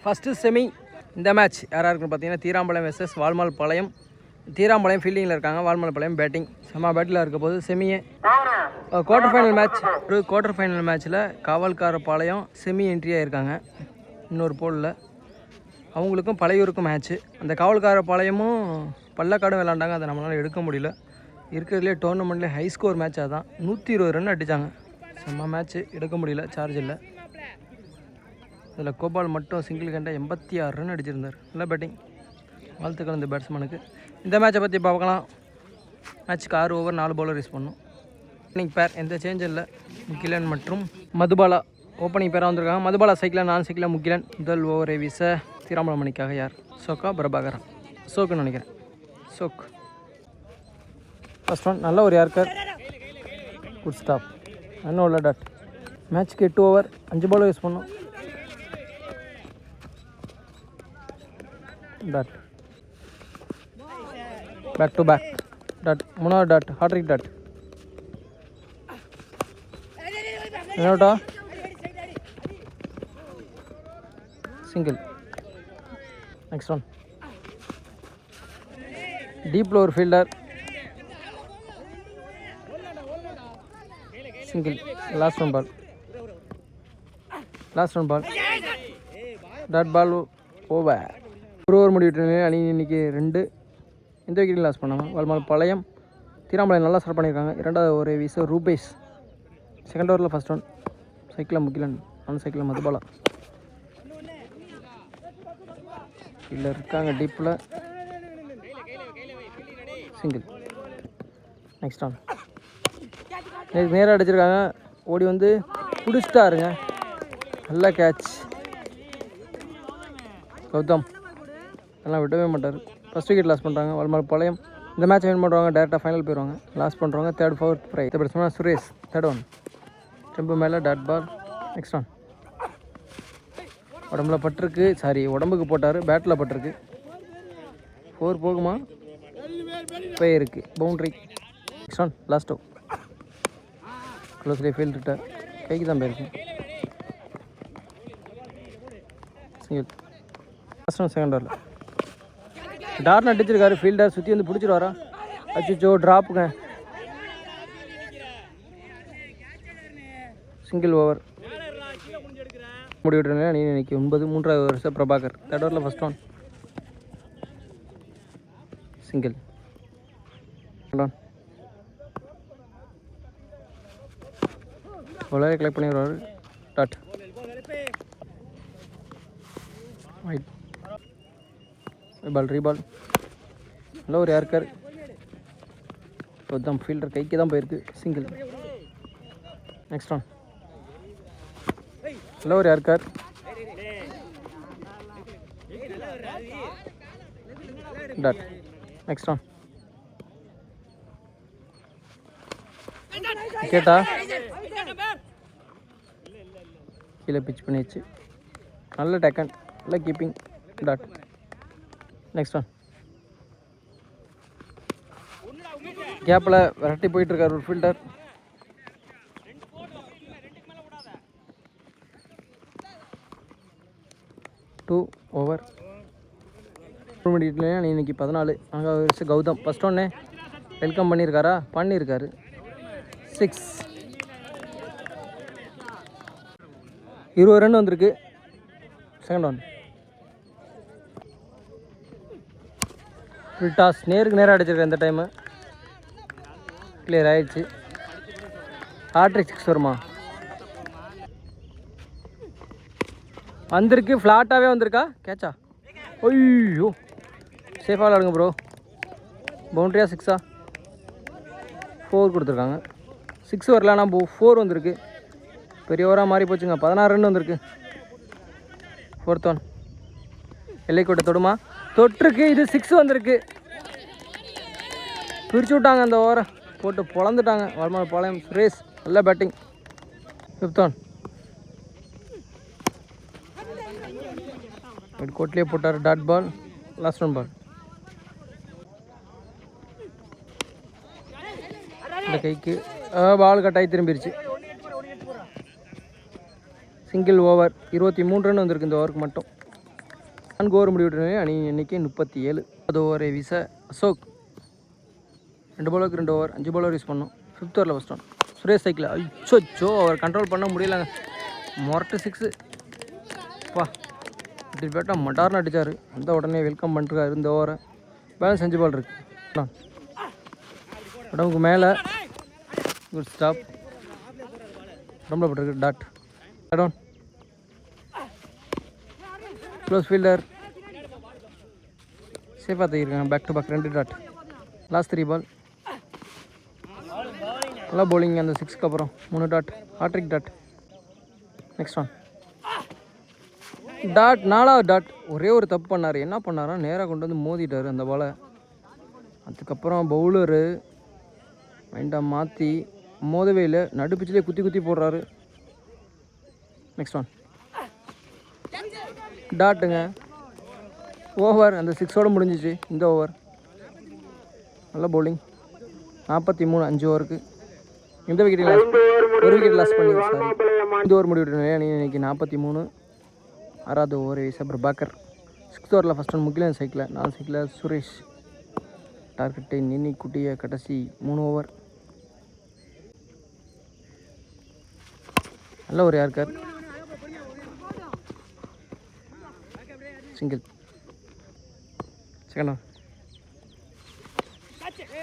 First semi இந்த match யாராக இருக்குன்னு பார்த்தீங்கன்னா தீராம்பாளையம் வெர்சஸ் வால்மால்பாளையம். தீராம்பாளையம் ஃபீல்டிங்கில் இருக்காங்க, வால்மால்பாளையம் பேட்டிங். செம்ம பேட்டில் இருக்க போது செமியே குவார்ட்டர் ஃபைனல் மேட்ச். ஒரு குவார்ட்டர் ஃபைனல் மேட்ச்சில் காவல்காரப்பாளையம் செமி என்ட்ரி ஆகிருக்காங்க. இன்னொரு போலில் அவங்களுக்கும் பழையூருக்கும் மேட்ச்சு. அந்த காவல்காரப்பாளையமும் பள்ளக்காடும் விளாண்டாங்க, அதை நம்மளால் எடுக்க முடியல. இருக்கிறதுலே டோர்னமெண்ட்லேயே ஹை ஸ்கோர் மேட்ச் அதான். 120 ரன் அடித்தாங்க. செம்ம மேட்ச்சு, எடுக்க முடியல, சார்ஜ் இல்லை. அதில் கோபால் மட்டும் சிங்கிள் கண்டை 86 ரன் அடிச்சிருந்தார். நல்ல பேட்டிங், வாழ்த்துக்கள் இந்த பேட்ஸ்மேனுக்கு. இந்த மேட்சை பற்றி பார்க்கலாம். மேட்ச்சுக்கு 6 ஓவர் 4 பவுலர் யூஸ் பண்ணோம். ஓப்பனிங் பேர் எந்த சேஞ்சும் இல்லை. முகிலன் மற்றும் மதுபாலா ஓப்பனிங் பேராக வந்திருக்காங்க. மதுபாலா சைக்கிளில், நான் சைக்கிளில் முகிலன். முதல் ஓவரை வீச தீராமலை மணிக்காக யார்? சோக்கா பிரபாகரன்? சோக்குன்னு நினைக்கிறேன். Choke first one. நல்ல ஒரு யார்கர், குட் ஸ்டாப். இன்னும் உள்ள டாட். மேட்ச்க்கு 8 ஓவர் 5 பவுலர் யூஸ் பண்ணோம். Dot, back to back dot. 3வது டாட், ஹாட்ரிக் டாட். என்னோட்டா சிங்கிள். Next one. டீப்பில் ஒரு fielder, single. Last one ball, last one ball, dot ball, over. ஒரு ஓவர் முடிவிட்டு அணி இன்னைக்கு 2 எந்த விக்கெட்டும் லாஸ் பண்ணாங்க. வால்மால்பாளையம் தீராம்பாளையம் நல்லா ஸ்டார்ட் பண்ணியிருக்காங்க. 2வது ஓவரை வீச ரூபேஷ். செகண்ட் ஓவரில் ஃபஸ்ட் ஒன். சைக்கிளில் முகிலன், நான் சைக்கிளில் மதுபாலா. இல்லை இருக்காங்க டீப்பில், சிங்கிள். Next one. நேராக அடிச்சிருக்காங்க, ஓடி வந்து பிடிச்சிட்டாருங்க. நல்ல கேட்ச். கௌதம் எல்லாம் விடவே மாட்டார். ஃபஸ்ட் விக்கெட் லாஸ் பண்ணுறாங்க வால்மால்பாளையம். இந்த மேட்ச் வின் பண்ணுறவங்க டேரெக்டாக ஃபைனல் போயிடுவாங்க. லாஸ் பண்ணுறவங்க 3rd 4th ப்ரைஸ். இந்த பேட்ஸ்மேன் சுரேஷ். 3rd one. டெம்பு மேலே டாட் பால். Next one. உடம்புல பட்டிருக்கு, சாரி உடம்புக்கு போட்டார், பேட்டில் பட்டிருக்கு. 4 போகுமா? போயிருக்கு, boundary. Next one. Last over. க்ளோஸ்லேயே ஃபீல்டு விட்டார், கைக்கு தான் போயிருக்கு. சிங்கிள். Last one. செகண்ட் ஓவரில் டார்ன் அடிச்சிருக்காரு. ஃபீல்டர் சுற்றி வந்து பிடிச்சிட்டு வரா. அச்சோ, ட்ராப்புங்க. சிங்கிள் ஓவர் முடிவிட்டு நீ இன்னைக்கு 9. 3வது ஓவர் பிரபாகர். 3rd ஓவரில் ஃபஸ்ட் ஒன். சிங்கிள். பவுலரை கலெக்ட் பண்ணிடுவார். டாட். ரைட் பால், ரீபால். நல்ல ஒரு யார்கர். தான் ஃபீல்டர் கைக்கு தான் போயிருக்கு. சிங்கிள். Next one. நல்ல ஒரு யார்கர். டாட். Next one. கேட்டா கீழே பிச் பண்ணிடுச்சு. நல்ல டேக்கன், நல்ல கீப்பிங். டாட். Next one. கேப்பில் விரட்டி போயிட்டுருக்கார் ஒரு ஃபீல்டர். டூ ஓவர் முடியல. இன்னைக்கு 14. அங்கே வருஷம் கௌதம் ஃபஸ்ட் ஒன்னே வெல்கம் பண்ணியிருக்காரா? பண்ணியிருக்காரு. 6. 20 ரன் வந்திருக்கு. Second one. டாஸ் நேருக்கு நேராக அடிச்சிருக்கேன். இந்த டைமு கிளியர் ஆகிடுச்சு. ஹாட்ரிக் 6 வருமா? வந்திருக்கு, ஃப்ளாட்டாகவே வந்திருக்கா. கேட்சா? ஐயோ, சேஃபாக விளாடுங்க ப்ரோ. பவுண்ட்ரியா 6ஆ? 4 கொடுத்துருக்காங்க. 6 வரல, ஆனால் 4 வந்திருக்கு. பெரிய ஓவராக மாறி போச்சுங்க. 16 ரன் வந்திருக்கு. 4th one. எல்லைக்கோட்டை தொடுமா? தொட்டிருக்கு. இது 6 வந்திருக்கு. பிரிச்சு விட்டாங்க அந்த ஓவரை, போட்டு பொழந்துட்டாங்க வால்மால்பாளையம். சுரேஷ் நல்ல பேட்டிங். 5th one. கோட்லேயே போட்டார். Dot ball, last one ball. இந்த கைக்கு பால் கட்டாயி திரும்பிடுச்சு. சிங்கிள் ஓவர் 23 ரன் வந்திருக்கு இந்த ஓவருக்கு மட்டும். 4 ஓவர் முடிவிட்டு அணி எண்ணிக்கை 37. அது ஓவரை வீச அசோக் 2 பாலுக்கு 2 ஓவர் 5 பாலர் யூஸ் பண்ணோம். 5th ஓவரில் ஃபஸ்ட் ஒன். சுரேஷ் சைக்கிள் அச்சோ அவர் கண்ட்ரோல் பண்ண முடியலங்க. மொரட்டு 6 பா. இப்படி பேட்டால் மட்டார்னு அடித்தார். அந்த உடனே வெல்கம் பண்ணிருக்காரு இந்த ஓவரை. பேலன்ஸ் 5 பால் இருக்குது. உடம்புக்கு மேலே குட் ஸ்டாப். உடம்புல போட்டிருக்கு டாட். டவுன். க்ளோஸ் ஃபீல்டர் சேஃபாக தகிருக்காங்க. Back to back 2 dot. Last 3 ball. நல்லா பவுலிங் அந்த 6க்கு அப்புறம் 3 dot. Hat trick dot. Next one dot. 4வது டாட். ஒரே ஒரு தப்பு பண்ணார். என்ன பண்ணாரோ நேராக கொண்டு வந்து மோதிட்டார் அந்த பாலை. அதுக்கப்புறம் பவுலரு மைண்டாக மாற்றி மோதவே இல்லை. நடுப்பிச்சிலே குத்தி குத்தி போடுறாரு. Next one டாட்டுங்க. ஓவர் அந்த 6ஓடு முடிஞ்சிச்சு இந்த ஓவர். நல்ல பவுலிங். 43 5 ஓவருக்கு. இந்த விக்கெட் லாஸ், ஒரு விக்கெட் லாஸ் பண்ணி சாரி 5 ஓவர் முடிவிட்டு அணி இன்னைக்கு 43. 6வது ஓவர் வீச பிரபாகர். 6th ஓவரில் ஃபஸ்ட் ஒன் முகிலன் சைக்கிள். 4 சைக்கிளில் சுரேஷ். டார்கெட்டை நின்னி குட்டிய கடைசி 3 ஓவர். நல்ல ஒரு யார்கர் சிங்கிள். செகண்ட் ஒன்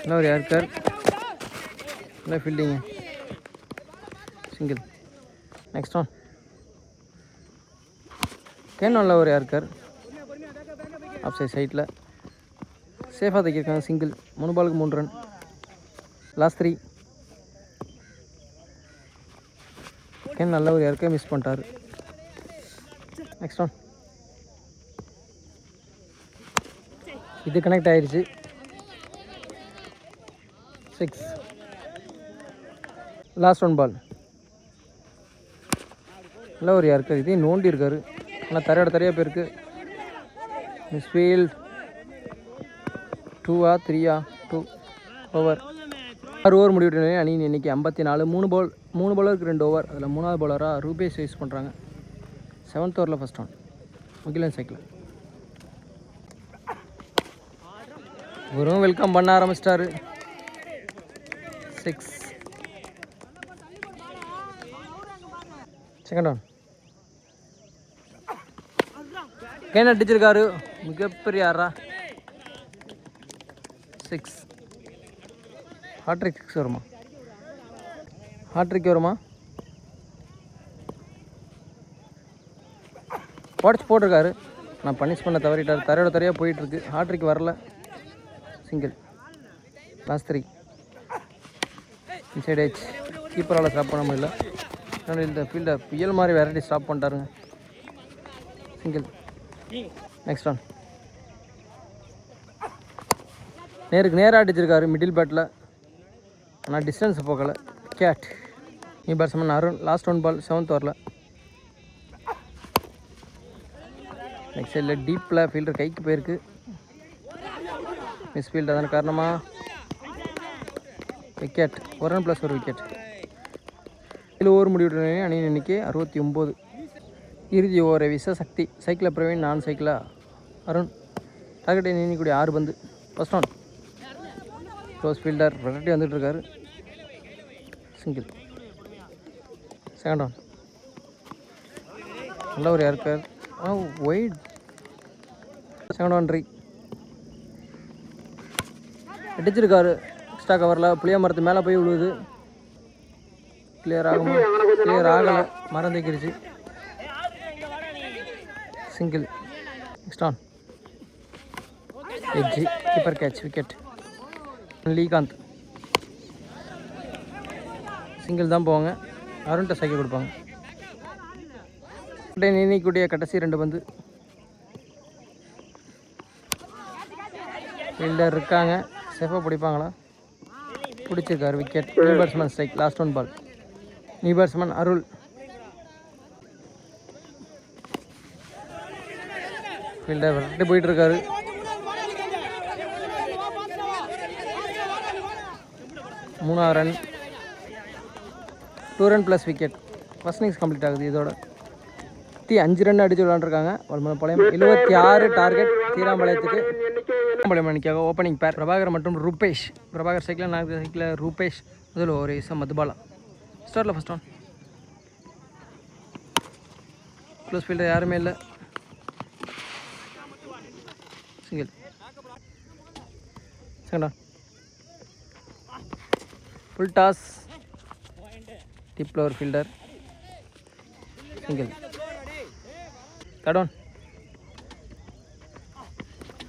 நல்ல ஒரு யார்கர். நல்ல fielding single. Next one can. நல்ல ஒரு யார்கர் ஆஃப் சைட் சைட்டில் சேஃபாக தைக்கிருக்காங்க. சிங்கிள். 3 பாலுக்கு 3 ரன். லாஸ்ட் 3. கேன் நல்ல ஒரு யாருக்கே மிஸ் பண்ணிட்டார். நெக்ஸ்ட் ஒன் இது கனெக்ட் ஆயிடுச்சு. 6. லாஸ்ட் 1 பால். நல்ல ஒரு யாருக்கு இதையும் நோண்டி இருக்காரு. ஆனால் தரையோட தரையாக போயிருக்கு. மிஸ்ஃபீல்ட். 2 3 2 ஓவர். 6 ஓவர் முடிவிட்டு அணியின் எண்ணிக்கை 54. 3 பாலருக்கு 2 ஓவர். அதில் 3வது பாலராக ரூபேஷ் யூஸ் பண்ணுறாங்க. 7th ஓவரில் ஃபஸ்ட் ஒன் முகிலன் சைக்கிள். இவரும் வெல்கம் பண்ண ஆரம்பிச்சிட்டாரு. 6. செகண்ட் ஒன் கேன் அடிச்சிருக்காரு. மிகப்பெரிய ஆறா. 6. ஹாட்ரிக் 6 வருமா? ஹாட்ரிக் வருமா? வாட்ச் போட்டிருக்காரு. நான் பனிஷ் பண்ண தவறிட்டார். தரையோட தரையாக போயிட்டுருக்கு. ஹாட்ரிக் வரல. சிங்கிள். லாஸ்ட் 3. Inside edge. கீப்பரால் ஸ்டாப் பண்ண முடியல. இந்த ஃபீல்டை புயல் மாதிரி வெரைட்டி ஸ்டாப் பண்ணிட்டாருங்க. சிங்கிள். நெக்ஸ்ட் ஒன் நேருக்கு நேராக அடிச்சிருக்காரு மிடில் பேட்டில். ஆனால் டிஸ்டன்ஸ் போகலை. கேட். நீ batsman Arun. Last 1 ball 7th ஓவரில். நெக்ஸ்ட் சைடில் டீப்பில் ஃபீல்டர் கைக்கு போயிருக்கு. மிஸ் ஃபீல்டு அதன் காரணமாக wicket. 1 run plus 1 wicket. 7 over முடிவுடைய அணியின் எண்ணிக்கை 69. இறுதி ஓவரை வீச சக்தி. சைக்கிளில் பிரவீன். 4 சைக்கிளில் அருண். டார்கெட்டை நீக்கக்கூடிய 6 பந்து. ஃபஸ்ட் ஒன் க்ளோஸ் ஃபீல்டர் வெரைட்டி வந்துட்டுருக்காரு. சிங்கிள். செகண்ட் ஒன் நல்ல ஒரு yorker. Wide. Second one tree அடிச்சிருக்காரு. எக்ஸ்ட்ரா கவரில் புளிய மரத்து மேலே போய் விழுவுது. கிளியர் ஆகுமா? கிளியர் ஆகலை. மரம் தைக்கிடுச்சு. Single. Next one edge. Keeper catch. Wicket. லீகாந்த். சிங்கிள் தான் போவாங்க. அருண்கிட்ட சைக்கிள் கொடுப்பாங்க. நீனிக்கூடிய கடைசி 2 பந்து. ஃபீல்டர் இருக்காங்க. சேஃபாக பிடிப்பாங்களா? பிடிச்சிருக்காரு. Wicket. New batsman strike. Last 1 ball. New batsman Arul. Fielder விரட்டி போயிட்டுருக்காரு. மூணாவது run. 2 run plus wicket. First innings complete ஆகுது இதோட. 75 ரன் அடித்து விளாண்டுருக்காங்க வால்மலைப்பாளையம். 76 டார்கெட் தீராம்பாளையத்துக்கு. தீராம்பாளையம் அணிக்காக ஓப்பனிங் பேர் பிரபாகர் மற்றும் ரூபேஷ். பிரபாகர் சைக்கிள், நாகர் சைக்கிள், ரூபேஷ் முதல் ஒரு மதுபாலா. ஸ்டார்ட்டில் ஃபஸ்ட் ஆன். க்ளோஸ் ஃபீல்டர் யாருமே இல்லை. Single. Second one. Full toss. Deep lower fielder. Single. Third one.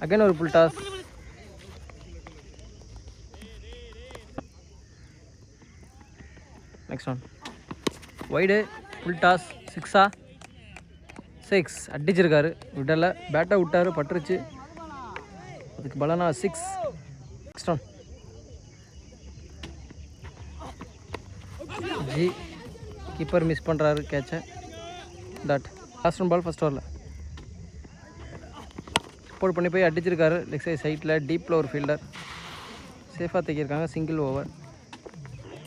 Again ஒரு full toss. Next one. Wide. Full toss. 6 6 அடிச்சிருக்காரு. விடலை. பேட்டை விட்டார், பட்டுருச்சு. அதுக்கு பலனா 6. Next one. ஜி கீப்பர் மிஸ் பண்ணுறாரு கேட்சை. Dot. Last one ball first ஓவரில் சப்போர்ட் பண்ணி போய் அடிச்சிருக்காரு. லெக் சைட் சைட்டில் டீப்பில் ஒரு ஃபீல்டர் சேஃபாக தைக்கியிருக்காங்க. Single over.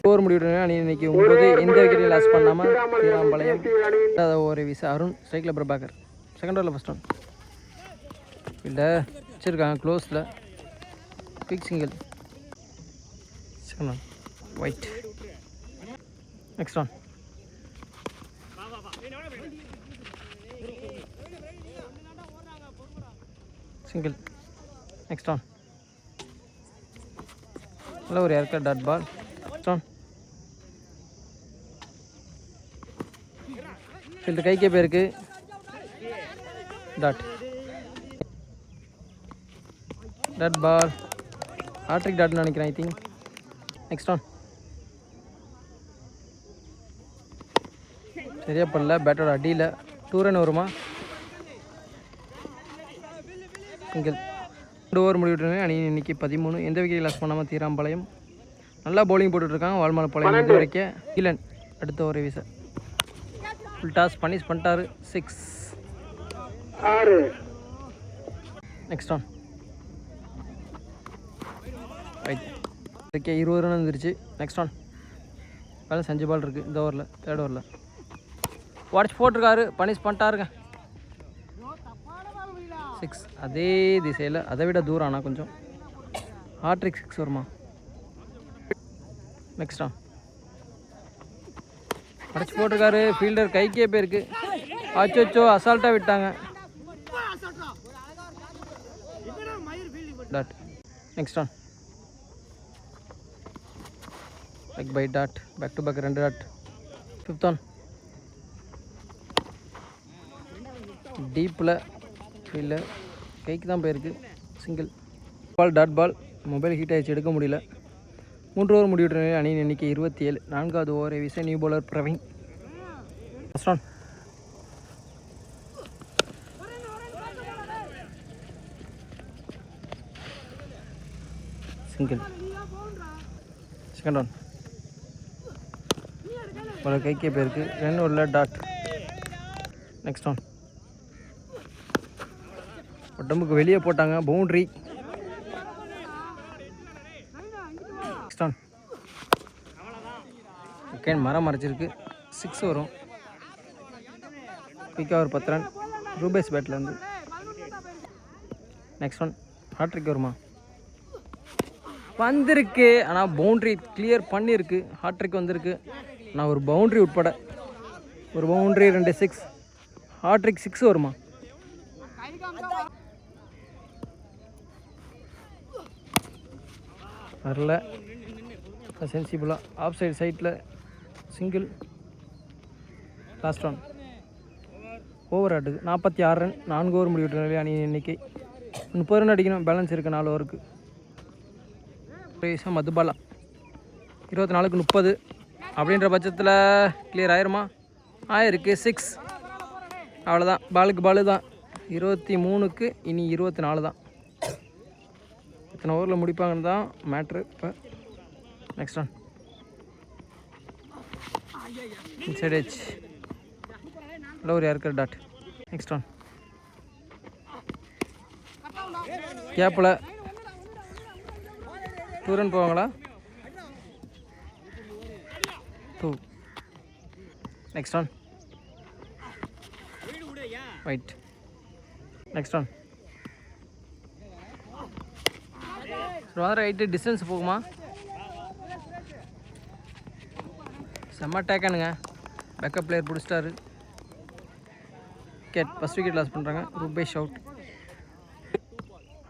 ஓவர் முடிவு அணி இன்னைக்கு 9. எந்த விக்கெட்டையும் லாஸ் பண்ணாமல் தீராம்பாளையம். ஒரு விசா அருண். ஸ்ட்ரைக்கில் பிரபாகர். செகண்ட் ஓவரில் ஃபஸ்ட் ஒன் ஃபீல்டர் வச்சுருக்காங்க க்ளோஸில். Pick single. Second one. Wide. Next one. Single. Next one. நல்ல ஒரு yorker dot ball. Next one. Field கைக்கே போயிருக்கு. டாட். Dot ball. ஹாட்ரிக் டாட்னு நினைக்கிறேன் ஐ திங்க். Next on. சரியா பண்ணல. பேட்டோட அடியில் 2 ரன் வருமா. சிங்கிள். 2 ஓவர் முடிவிட்டு அணி இன்னைக்கு 13. எந்த விக்கெட் லாஸ் பண்ணாமல் தீராம்பாளையம். நல்லா பவுலிங் போட்டுட்ருக்காங்க வால்மலைப்பாளையம். இது வரைக்கும் கீழன் அடுத்த ஒரு வீச ஃபுல் டாஸ் பனிஷ் பண்ணிட்டாரு. 6. Next one. Right. Okay 20 run வந்துருச்சு. Next one. பேலன்ஸ் 5 பால் இருக்குது இந்த ஓவரில். தேர்ட் ஓவரில் உடச்சி போட்டிருக்காரு. பனிஷ் பண்ணிட்டாருங்க. 6. அதே திசையில் அதை விட தூரம் ஆனால் கொஞ்சம். ஹாட்ரிக் 6 வருமா. Next one. உடச்சி போட்டிருக்காரு. ஃபீல்டர் கைக்கே போயிருக்கு. அச்சோ அசால்ட்டாக விட்டாங்க. Dot. Next one. Leg bye dot. Back to back 2 dot. Fifth one. டீப்பில் ஃபீல்டில் கைக்கு தான் போயிருக்கு. Single. Ball dot ball. Mobile heat ஆகிடுச்சு, எடுக்க முடியல. 3 ஓவர் முடிவுற்ற அணியின் எண்ணிக்கை 27. 4வது ஓவரை வீச new bowler Praveen. First one. Single. Second one. Ball கைக்கே போயிருக்கு. 2 ஓவரில் டாட். Next on. உடம்புக்கு வெளியே போட்டாங்க. பவுண்ட்ரி. Next on. ஓகே மரம் மறைச்சிருக்கு. 6 வரும். குயிக்காக ஒரு 10 ரன் ரூபேஷ் பேட்லேருந்து. Next one. ஹாட்ரிக் வருமா. வந்திருக்கு ஆனால் பவுண்ட்ரி கிளியர் பண்ணியிருக்கு. ஹாட்ரிக் வந்திருக்கு ஆனால் ஒரு பவுண்ட்ரி உட்பட. ஒரு பவுண்ட்ரி 2 6. ஹாட்ரிக் 6 வருமா. வரல. சென்சிபிளாக ஆஃப் சைடு சைட்டில் சிங்கிள். Last one. ஓவர் ஆட்டுது. 46 ரன். 4 ஓவர் முடிவிட்ட நிலையில் அணி எண்ணிக்கை 30 ரன் அடிக்கணும். பேலன்ஸ் இருக்குது 4 ஓவருக்கு. மதுபாலா 24க்கு 30 அப்படின்ற பட்சத்தில் கிளியர் ஆயிருமா. ஆயிருக்கு. 6. அவ்வளோதான். பாலுக்கு பாலு தான். 23க்கு இனி 24 தான். இத்தனை ஓவரில் முடிப்பாங்கன்னு தான் மேட்ரு இப்போ. Next one. Inside H. நல்ல ஒரு ஏர்க்கர் டாட். Next one. கேப்பில் 2 ரன் போவாங்களா. 2. Next one. Right. Next one. Right distance போகுமா? செம்ம டேக்கானுங்க. பேக்கப் பிளேயர் பிடிச்சிட்டாரு. விக்கெட், ஃபஸ்ட் விக்கெட் லாஸ் பண்ணுறாங்க. ரூபேஷ் அவுட்.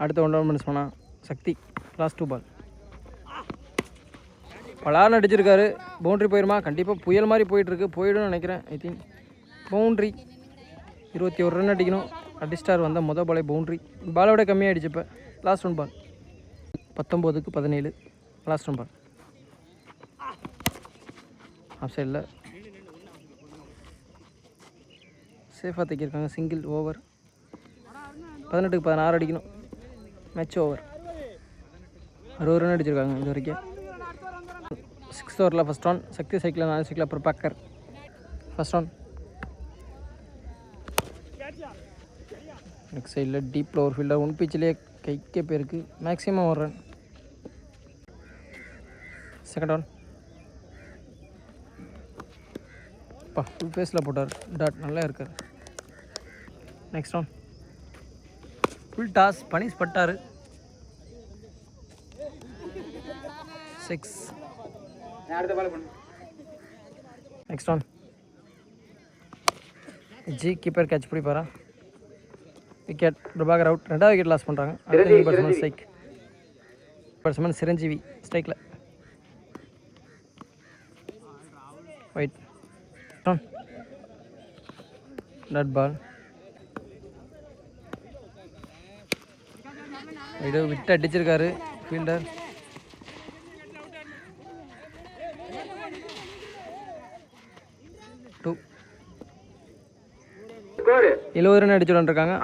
அடுத்த 1 ரன் மிஸ் பண்ணால் சக்தி. லாஸ்ட் 2 பால். பலார்னு அடிச்சிருக்காரு. பவுண்ட்ரி போயிடுமா? கண்டிப்பாக புயல் மாதிரி போயிட்டுருக்கு. போயிடும்னு நினைக்கிறேன். I think boundary. 21 ரன் அடிக்கணும். அடிஸ்டார் வந்தால் மொதல் பாலே பவுண்ட்ரி. பாலோட கம்மியாக அடிச்சு. இப்போ லாஸ்ட் 1 பால். 19க்கு 17. Last 1 ball. ஆஃப் சைடில் சேஃபாக தைக்கிருக்காங்க. Single over. 18க்கு 16 அடிக்கணும். Match over. 60 ரன் அடிச்சிருக்காங்க இது வரைக்கும். 6th ஓவரில் first one. Sakthi cycle 4 cycle அப்புறம் பேக்கர். First one. நெக்ஸ்ட் சைடில் டீப்பில் ஒரு ஃபீல்டர். 1 பிச்சிலே கைக்கே போயிருக்கு. Maximum 1 run. Second one. Full ஃபேஸில் போட்டார். டாட் நல்லா இருக்கார். Next one. Full toss. Punish பட்டார். 6. Next one. ஜி கீப்பர் கேட்ச் பிடிப்பாரா? விக்கெட். பிரபாகர் அவுட். 2வது விக்கெட் லாஸ் பண்ணுறாங்க. Batsman strike. பேட்ஸ்மேன் சிரஞ்சீவி ஸ்ட்ரைக்கில். ஒயிட். Dot ball. இது விட்டு அடிச்சிருக்காரு ஃபீல்டர். டூ. 70 ரன் அடிச்சு விளாண்டுருக்காங்க.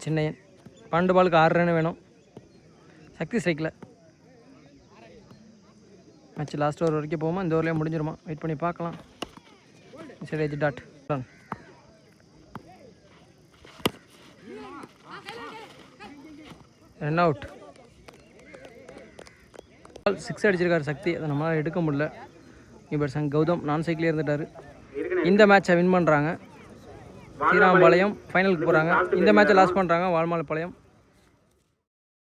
சின்னையன். 12 பாலுக்கு 6 ரன் வேணும். சக்தி ஸ்ட்ரைக்கில். மேட்ச் லாஸ்ட் ஓவர் வரைக்கும் போகுமா? இந்த ஓவர்லேயே முடிஞ்சிருமா? வெயிட் பண்ணி பார்க்கலாம். சரி age dot run. Run out. 6 அடிச்சிருக்காரு சக்தி. அதை நம்மளால் எடுக்க முடியல. பேட்ஸ்மேன் கௌதம் நான் சைக்கிளே இருந்துட்டார். இந்த மேட்சை வின் பண்ணுறாங்க. ஸ்ரீராம்பாளையம் ஃபைனலுக்கு போகிறாங்க. இந்த மேட்சை லாஸ் பண்ணுறாங்க வால்மாலப்பாளையம்.